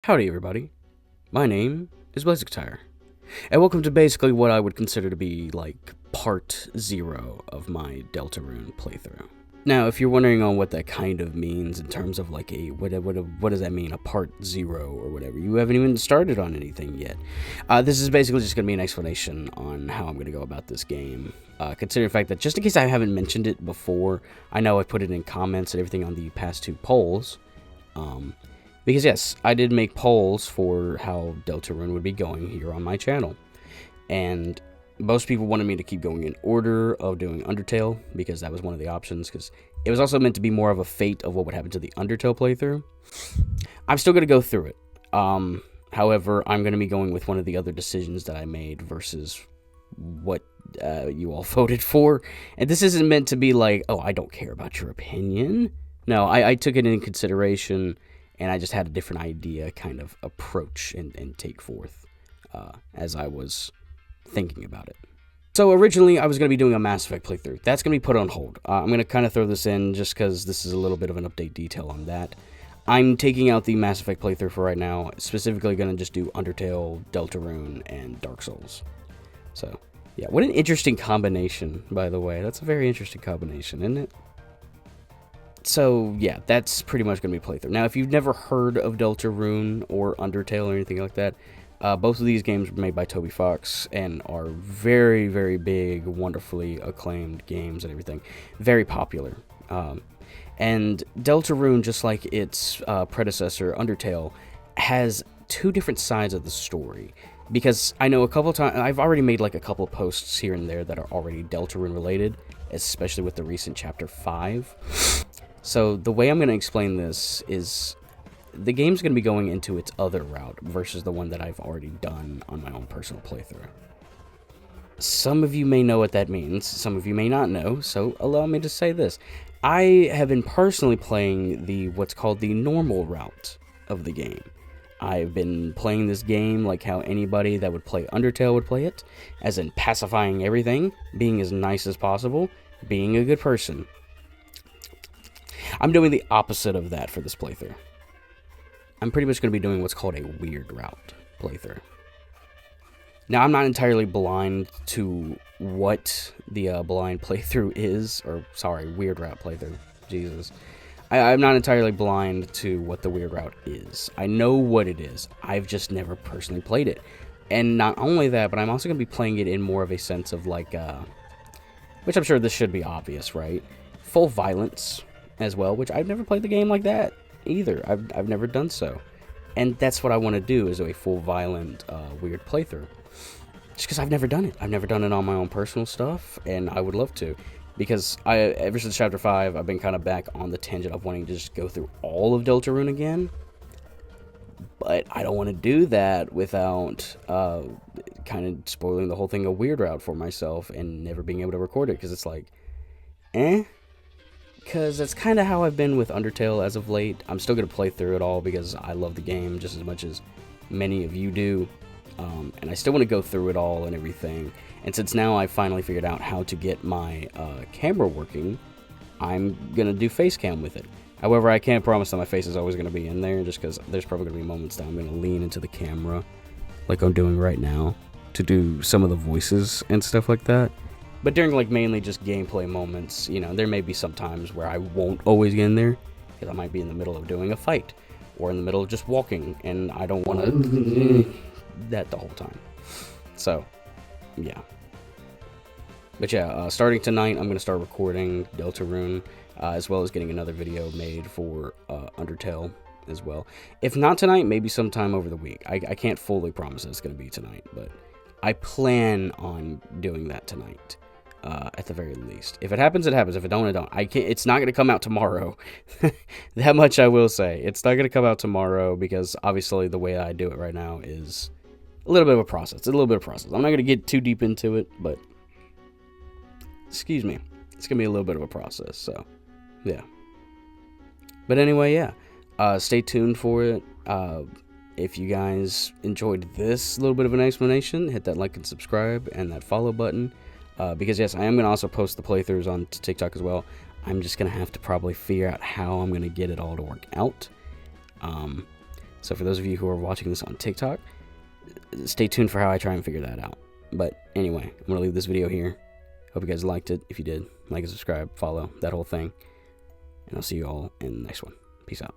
Howdy everybody, my name is Blazekatire, and welcome to basically what I would consider to be like part 0 of my Deltarune playthrough. Now, if you're wondering on what that kind of means in terms of like what does that mean, a part 0 or whatever, you haven't even started on anything yet. This is basically just going to be an explanation on how I'm going to go about this game, considering the fact that just in case I haven't mentioned it before, I know I put it in comments and everything on the past 2 polls, because yes, I did make polls for how Deltarune would be going here on my channel, and most people wanted me to keep going in order of doing Undertale, because that was one of the options, because it was also meant to be more of a fate of what would happen to the Undertale playthrough. I'm still going to go through it. However, I'm going to be going with one of the other decisions that I made versus what you all voted for. And this isn't meant to be like, oh, I don't care about your opinion. No, I took it into consideration, and I just had a different idea kind of approach and take forth as I was thinking about it. So originally I was going to be doing a Mass Effect playthrough. That's going to be put on hold. I'm going to kind of throw this in just because this is a little bit of an update detail on that. I'm taking out the Mass Effect playthrough for right now, specifically going to just do Undertale, Deltarune, and Dark Souls. So yeah, what an interesting combination, by the way. That's a very interesting combination, isn't it? So yeah, that's pretty much going to be playthrough. Now, if you've never heard of Deltarune or Undertale or anything like that, both of these games were made by Toby and are very, very big, wonderfully acclaimed games and everything. Very popular. And Deltarune, just like its predecessor, Undertale, has 2 different sides of the story. Because I know a couple of times, I've already made like a couple of posts here and there that are already Deltarune related, especially with the recent Chapter 5. So the way I'm going to explain this is the game's going to be going into its other route versus the one that I've already done on my own personal playthrough. Some of you may know what that means, some of you may not know, so allow me to say this. I have been personally playing what's called the normal route of the game. I've been playing this game like how anybody that would play Undertale would play it, as in pacifying everything, being as nice as possible, being a good person. I'm doing the opposite of that for this playthrough. I'm pretty much going to be doing what's called a weird route playthrough. Now, I'm not entirely blind to what the blind playthrough is, or sorry, weird route playthrough. Jesus. I'm not entirely blind to what the weird route is. I know what it is. I've just never personally played it. And not only that, but I'm also going to be playing it in more of a sense of like, which I'm sure this should be obvious, right? Full violence as well, which I've never played the game like that either. I've never done so, and that's what I want to do, is a full violent weird playthrough, just because I've never done it. I've never done it on my own personal stuff, and I would love to, because ever since Chapter 5 I've been kind of back on the tangent of wanting to just go through all of Deltarune again, but I don't want to do that without kind of spoiling the whole thing a weird route for myself and never being able to record it, because it's like because that's kind of how I've been with Undertale as of late. I'm still going to play through it all because I love the game just as much as many of you do. And I still want to go through it all and everything. And since now I've finally figured out how to get my camera working, I'm going to do face cam with it. However, I can't promise that my face is always going to be in there, just because there's probably going to be moments that I'm going to lean into the camera, like I'm doing right now, to do some of the voices and stuff like that. But during, like, mainly just gameplay moments, you know, there may be some times where I won't always get in there, because I might be in the middle of doing a fight, or in the middle of just walking, and I don't want to that the whole time. So, yeah. But yeah, starting tonight, I'm going to start recording Deltarune, as well as getting another video made for Undertale as well. If not tonight, maybe sometime over the week. I can't fully promise it's going to be tonight, but I plan on doing that tonight. At the very least. If it happens, it happens. If it don't, it don't. It's not going to come out tomorrow. That much I will say. It's not going to come out tomorrow because obviously the way I do it right now is a little bit of a process. It's a little bit of a process. I'm not going to get too deep into it, but excuse me. It's going to be a little bit of a process, so yeah. But anyway, yeah. Stay tuned for it. If you guys enjoyed this little bit of an explanation, hit that like and subscribe and that follow button. Because yes, I am going to also post the playthroughs on TikTok as well. I'm just going to have to probably figure out how I'm going to get it all to work out. So for those of you who are watching this on TikTok, stay tuned for how I try and figure that out. But anyway, I'm going to leave this video here. Hope you guys liked it. If you did, like and subscribe, follow, that whole thing. And I'll see you all in the next one. Peace out.